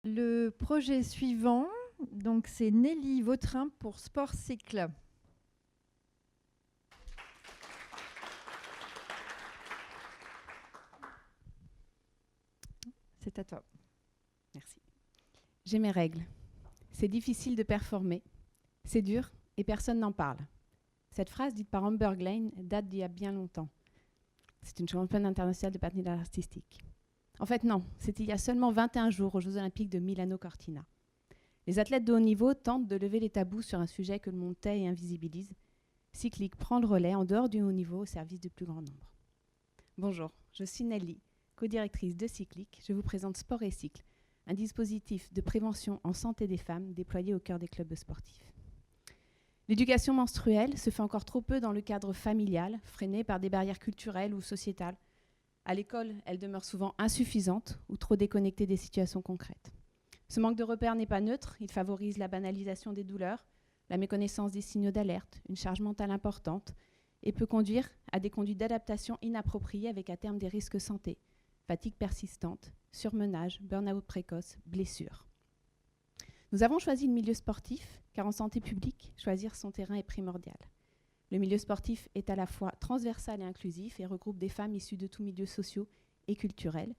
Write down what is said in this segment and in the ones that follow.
Le projet suivant, donc c'est Nelly Vautrin pour Sport Cycle. C'est à toi. Merci. J'ai mes règles. C'est difficile de performer. C'est dur et personne n'en parle. Cette phrase dite par Amber Glein date d'il y a bien longtemps. C'est une championne internationale de patinage artistique. En fait, non, c'était il y a seulement 21 jours aux Jeux Olympiques de Milano-Cortina. Les athlètes de haut niveau tentent de lever les tabous sur un sujet que le monde tait et invisibilise. Cyclique prend le relais en dehors du haut niveau au service du plus grand nombre. Bonjour, je suis Nelly, co-directrice de Cyclique. Je vous présente Sport et Cycle, un dispositif de prévention en santé des femmes déployé au cœur des clubs sportifs. L'éducation menstruelle se fait encore trop peu dans le cadre familial, freinée par des barrières culturelles ou sociétales. À l'école, elle demeure souvent insuffisante ou trop déconnectée des situations concrètes. Ce manque de repères n'est pas neutre, il favorise la banalisation des douleurs, la méconnaissance des signaux d'alerte, une charge mentale importante et peut conduire à des conduites d'adaptation inappropriées avec à terme des risques santé, fatigue persistante, surmenage, burn-out précoce, blessures. Nous avons choisi le milieu sportif car en santé publique, choisir son terrain est primordial. Le milieu sportif est à la fois transversal et inclusif et regroupe des femmes issues de tous milieux sociaux et culturels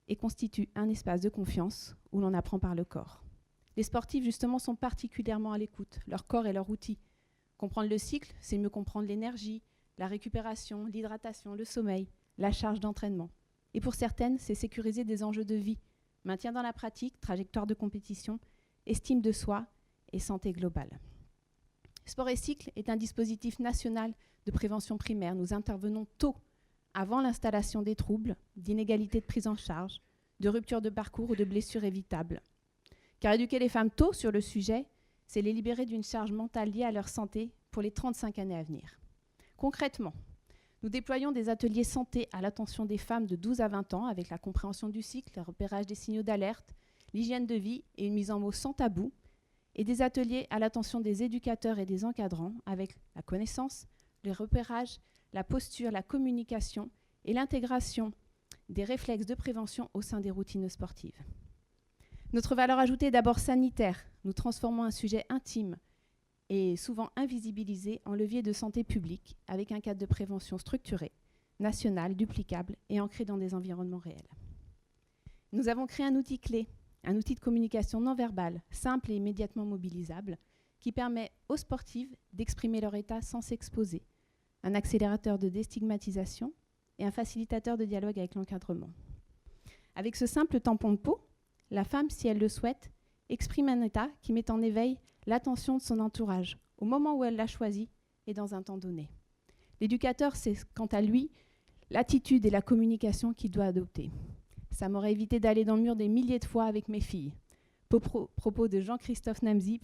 et constitue un espace de confiance où l'on apprend par le corps. Les sportifs, justement, sont particulièrement à l'écoute. Leur corps est leur outil. Comprendre le cycle, c'est mieux comprendre l'énergie, la récupération, l'hydratation, le sommeil, la charge d'entraînement. Et pour certaines, c'est sécuriser des enjeux de vie, maintien dans la pratique, trajectoire de compétition, estime de soi et santé globale. Sport et Cycle est un dispositif national de prévention primaire. Nous intervenons tôt, avant l'installation des troubles, d'inégalités de prise en charge, de rupture de parcours ou de blessures évitables. Car éduquer les femmes tôt sur le sujet, c'est les libérer d'une charge mentale liée à leur santé pour les 35 années à venir. Concrètement, nous déployons des ateliers santé à l'attention des femmes de 12 à 20 ans avec la compréhension du cycle, le repérage des signaux d'alerte, l'hygiène de vie et une mise en mots sans tabou, et des ateliers à l'attention des éducateurs et des encadrants avec la connaissance, le repérage, la posture, la communication et l'intégration des réflexes de prévention au sein des routines sportives. Notre valeur ajoutée est d'abord sanitaire. Nous transformons un sujet intime et souvent invisibilisé en levier de santé publique avec un cadre de prévention structuré, national, duplicable et ancré dans des environnements réels. Nous avons créé un outil clé, un outil de communication non verbale, simple et immédiatement mobilisable, qui permet aux sportives d'exprimer leur état sans s'exposer, un accélérateur de déstigmatisation et un facilitateur de dialogue avec l'encadrement. Avec ce simple tampon de peau, la femme, si elle le souhaite, exprime un état qui met en éveil l'attention de son entourage au moment où elle l'a choisi et dans un temps donné. L'éducateur, c'est quant à lui l'attitude et la communication qu'il doit adopter. Ça m'aurait évité d'aller dans le mur des milliers de fois avec mes filles. Propos de Jean-Christophe Namzi,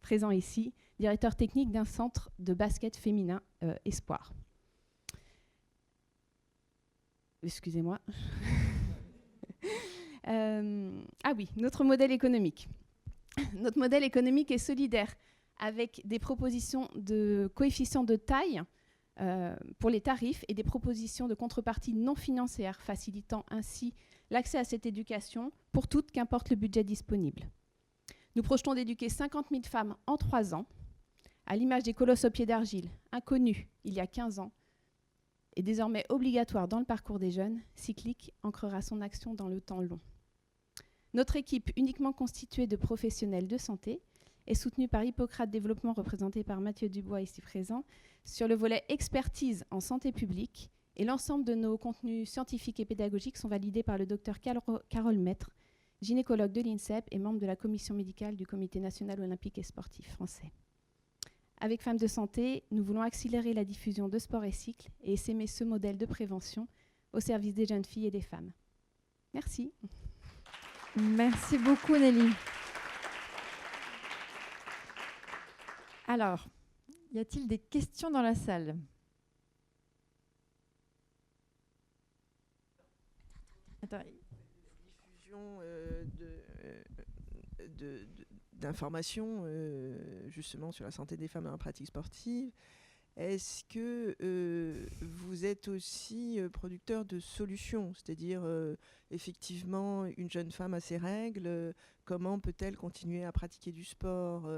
présent ici, directeur technique d'un centre de basket féminin Espoir. Excusez-moi. Ah oui, notre modèle économique. Notre modèle économique est solidaire avec des propositions de coefficients de taille pour les tarifs et des propositions de contrepartie non financières, facilitant ainsi l'accès à cette éducation pour toutes, qu'importe le budget disponible. Nous projetons d'éduquer 50 000 femmes en 3 ans, à l'image des colosses au pied d'argile, inconnus il y a 15 ans, et désormais obligatoire dans le parcours des jeunes. Cyclique ancrera son action dans le temps long. Notre équipe, uniquement constituée de professionnels de santé, est soutenue par Hippocrate Développement, représenté par Mathieu Dubois ici présent, sur le volet expertise en santé publique, et l'ensemble de nos contenus scientifiques et pédagogiques sont validés par le docteur Carole Maître, gynécologue de l'INSEP et membre de la commission médicale du Comité national olympique et sportif français. Avec Femmes de Santé, nous voulons accélérer la diffusion de sport et cycle et essaimer ce modèle de prévention au service des jeunes filles et des femmes. Merci. Merci beaucoup Nelly. Alors, y a-t-il des questions dans la salle ? Attends. Diffusion d'informations justement sur la santé des femmes dans la pratique sportive. est-ce que vous êtes aussi producteur de solutions? C'est-à-dire, effectivement, une jeune femme a ses règles, comment peut-elle continuer à pratiquer du sport?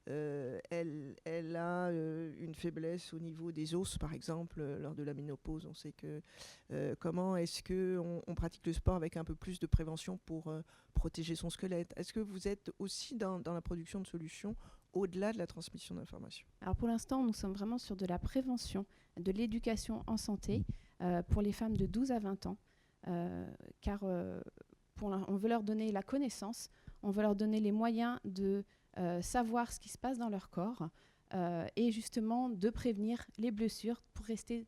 Elle a une faiblesse au niveau des os, par exemple, lors de la ménopause. On sait que comment est-ce qu'on pratique le sport avec un peu plus de prévention pour protéger son squelette? Est-ce que vous êtes aussi dans la production de solutions au-delà de la transmission d'informations? Alors pour l'instant, nous sommes vraiment sur de la prévention, de l'éducation en santé pour les femmes de 12 à 20 ans, car on veut leur donner la connaissance, on veut leur donner les moyens de savoir ce qui se passe dans leur corps et justement de prévenir les blessures pour rester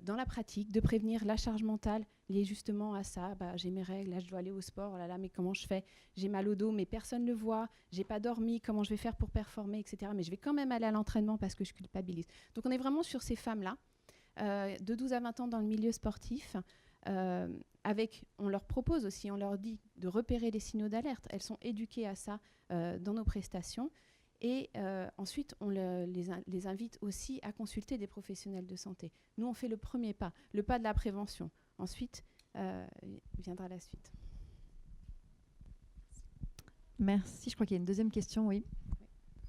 dans la pratique, de prévenir la charge mentale liée justement à ça. J'ai mes règles, là je dois aller au sport, oh là là, mais comment je fais? J'ai mal au dos, mais personne ne le voit, j'ai pas dormi, comment je vais faire pour performer, etc. Mais je vais quand même aller à l'entraînement parce que je culpabilise. Donc on est vraiment sur ces femmes-là, de 12 à 20 ans dans le milieu sportif. On leur propose aussi, on leur dit de repérer les signaux d'alerte. Elles sont éduquées à ça dans nos prestations. Et ensuite, on les invite aussi à consulter des professionnels de santé. Nous, on fait le premier pas, le pas de la prévention. Ensuite, viendra la suite. Merci. Je crois qu'il y a une deuxième question, oui.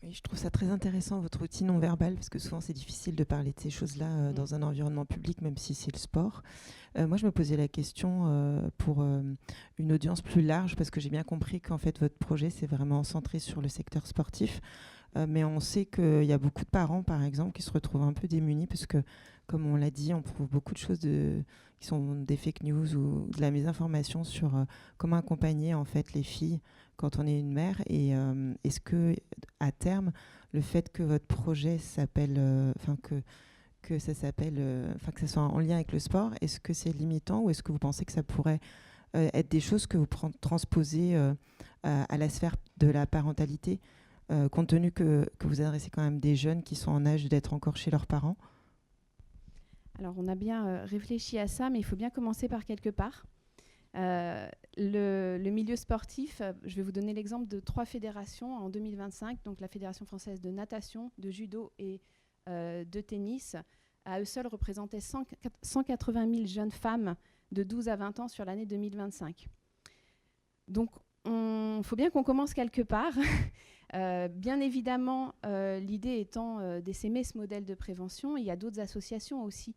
Oui, je trouve ça très intéressant, votre outil non-verbal, parce que souvent c'est difficile de parler de ces choses-là dans un environnement public, même si c'est le sport. Moi, je me posais la question pour une audience plus large, parce que j'ai bien compris qu'en fait, votre projet, c'est vraiment centré sur le secteur sportif. Mais on sait qu'il y a beaucoup de parents, par exemple, qui se retrouvent un peu démunis, parce que, comme on l'a dit, on trouve beaucoup de choses qui sont des fake news ou de la mésinformation sur comment accompagner en fait, les filles quand on est une mère. Et est-ce que, à terme, le fait que votre projet s'appelle, que ça s'appelle, que ça soit en lien avec le sport, est-ce que c'est limitant ou est-ce que vous pensez que ça pourrait être des choses que vous transposez à la sphère de la parentalité, compte tenu que vous adressez quand même des jeunes qui sont en âge d'être encore chez leurs parents? Alors, on a bien réfléchi à ça, mais il faut bien commencer par quelque part. Le milieu sportif, je vais vous donner l'exemple de 3 fédérations en 2025, donc la Fédération française de natation, de judo et de tennis, à eux seuls représentaient 180 000 jeunes femmes de 12 à 20 ans sur l'année 2025. Donc, il faut bien qu'on commence quelque part. Bien évidemment, l'idée étant d'essaimer ce modèle de prévention. Il y a d'autres associations aussi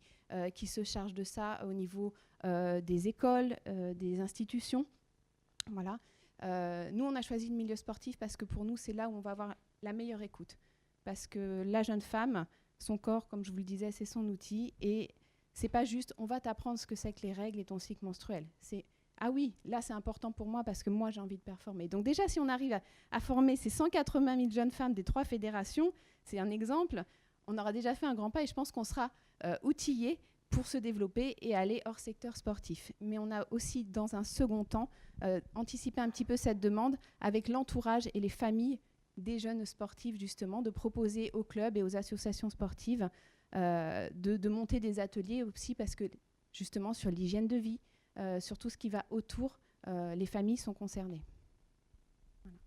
qui se chargent de ça au niveau des écoles, des institutions. Voilà. Nous, on a choisi le milieu sportif parce que pour nous, c'est là où on va avoir la meilleure écoute. Parce que la jeune femme, son corps, comme je vous le disais, c'est son outil. Et c'est pas juste, on va t'apprendre ce que c'est que les règles et ton cycle menstruel. C'est ah oui, là c'est important pour moi parce que moi j'ai envie de performer. Donc déjà, si on arrive à former ces 180 000 jeunes femmes des 3 fédérations, c'est un exemple, on aura déjà fait un grand pas et je pense qu'on sera outillés pour se développer et aller hors secteur sportif. Mais on a aussi, dans un second temps, anticipé un petit peu cette demande avec l'entourage et les familles des jeunes sportifs, justement, de proposer aux clubs et aux associations sportives de monter des ateliers aussi parce que, justement, sur l'hygiène de vie, sur tout ce qui va autour, les familles sont concernées. Voilà.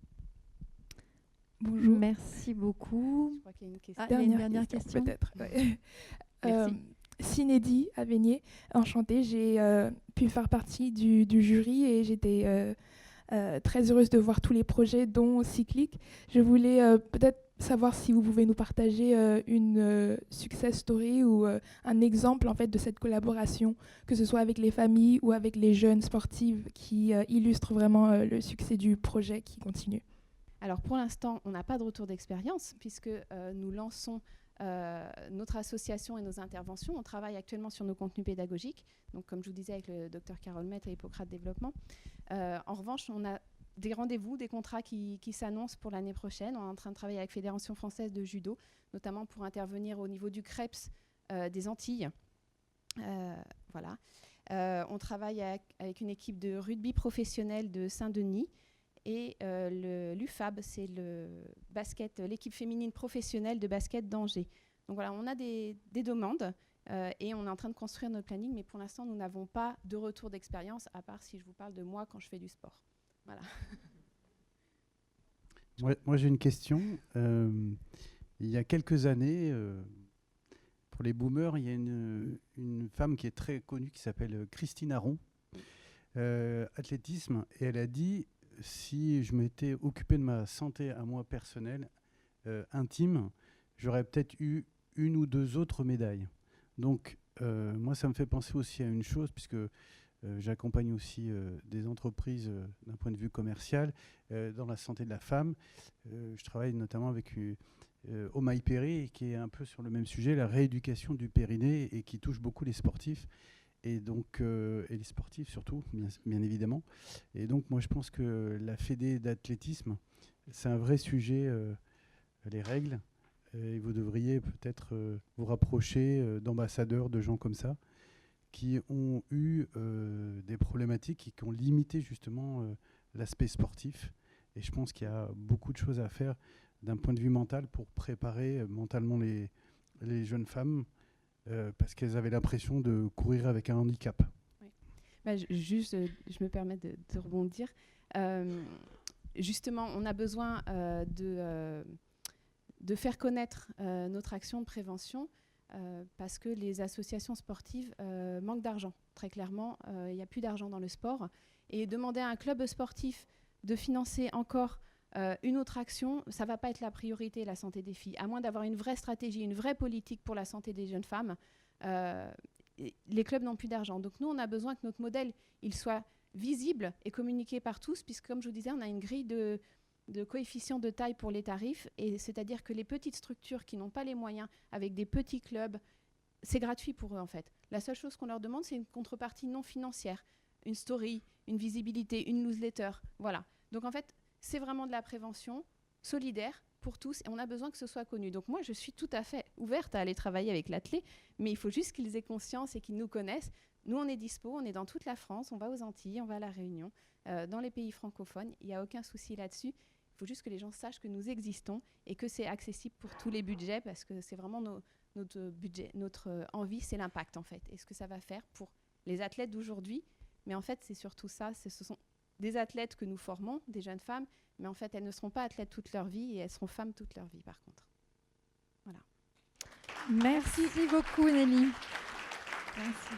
Bonjour. Merci beaucoup. Je crois qu'il y a une question. Il y a une dernière question. Peut-être. Ouais. Merci. Sinédi Avenier, enchantée. J'ai pu faire partie du jury et j'étais très heureuse de voir tous les projets, dont Cyclique. Je voulais peut-être savoir si vous pouvez nous partager une success story ou un exemple en fait de cette collaboration, que ce soit avec les familles ou avec les jeunes sportives, qui illustrent vraiment le succès du projet qui continue. Alors pour l'instant, on n'a pas de retour d'expérience puisque nous lançons notre association et nos interventions. On travaille actuellement sur nos contenus pédagogiques, donc comme je vous disais avec le Dr Carole Maître et Hippocrate Développement. En revanche, on a des rendez-vous, des contrats qui s'annoncent pour l'année prochaine. On est en train de travailler avec la Fédération française de judo, notamment pour intervenir au niveau du CREPS des Antilles. Voilà. On travaille avec une équipe de rugby professionnel de Saint-Denis. Et l'UFAB, c'est l'équipe féminine professionnelle de basket d'Angers. Donc voilà, on a des demandes et on est en train de construire notre planning, mais pour l'instant, nous n'avons pas de retour d'expérience, à part si je vous parle de moi quand je fais du sport. Voilà. Moi j'ai une question. Il y a quelques années, pour les boomers, il y a une femme qui est très connue qui s'appelle Christine Aron, athlétisme, et elle a dit si je m'étais occupé de ma santé à moi personnelle, intime, j'aurais peut-être eu 1 ou 2 autres médailles. Donc moi, ça me fait penser aussi à une chose, puisque j'accompagne aussi des entreprises d'un point de vue commercial dans la santé de la femme. Je travaille notamment avec Omaï Perry, qui est un peu sur le même sujet, la rééducation du périnée, et qui touche beaucoup les sportifs. Et donc, et les sportifs surtout, bien évidemment. Et donc, moi, je pense que la fédé d'athlétisme, c'est un vrai sujet, les règles. Et vous devriez peut-être vous rapprocher d'ambassadeurs, de gens comme ça, qui ont eu des problématiques et qui ont limité justement l'aspect sportif. Et je pense qu'il y a beaucoup de choses à faire d'un point de vue mental pour préparer mentalement les jeunes femmes, parce qu'elles avaient l'impression de courir avec un handicap. Oui. Bah, je me permets de rebondir. Justement, on a besoin de faire connaître notre action de prévention, parce que les associations sportives manquent d'argent. Très clairement, il n'y a plus d'argent dans le sport. Et demander à un club sportif de financer encore une autre action, ça ne va pas être la priorité, la santé des filles. À moins d'avoir une vraie stratégie, une vraie politique pour la santé des jeunes femmes, les clubs n'ont plus d'argent. Donc nous, on a besoin que notre modèle il soit visible et communiqué par tous, puisque comme je vous disais, on a une grille de coefficient de taille pour les tarifs, et c'est-à-dire que les petites structures qui n'ont pas les moyens, avec des petits clubs, c'est gratuit pour eux en fait. La seule chose qu'on leur demande, c'est une contrepartie non financière, une story, une visibilité, une newsletter, voilà. Donc en fait, c'est vraiment de la prévention solidaire pour tous, et on a besoin que ce soit connu. Donc moi, je suis tout à fait ouverte à aller travailler avec l'athlé, mais il faut juste qu'ils aient conscience et qu'ils nous connaissent. Nous, on est dispo, on est dans toute la France, on va aux Antilles, on va à La Réunion, dans les pays francophones, il n'y a aucun souci là-dessus. Il faut juste que les gens sachent que nous existons et que c'est accessible pour tous les budgets, parce que c'est vraiment notre budget, notre envie, c'est l'impact en fait. Et ce que ça va faire pour les athlètes d'aujourd'hui. Mais en fait, c'est surtout ça, ce sont des athlètes que nous formons, des jeunes femmes, mais en fait, elles ne seront pas athlètes toute leur vie, et elles seront femmes toute leur vie par contre. Voilà. Merci beaucoup Nelly. Merci.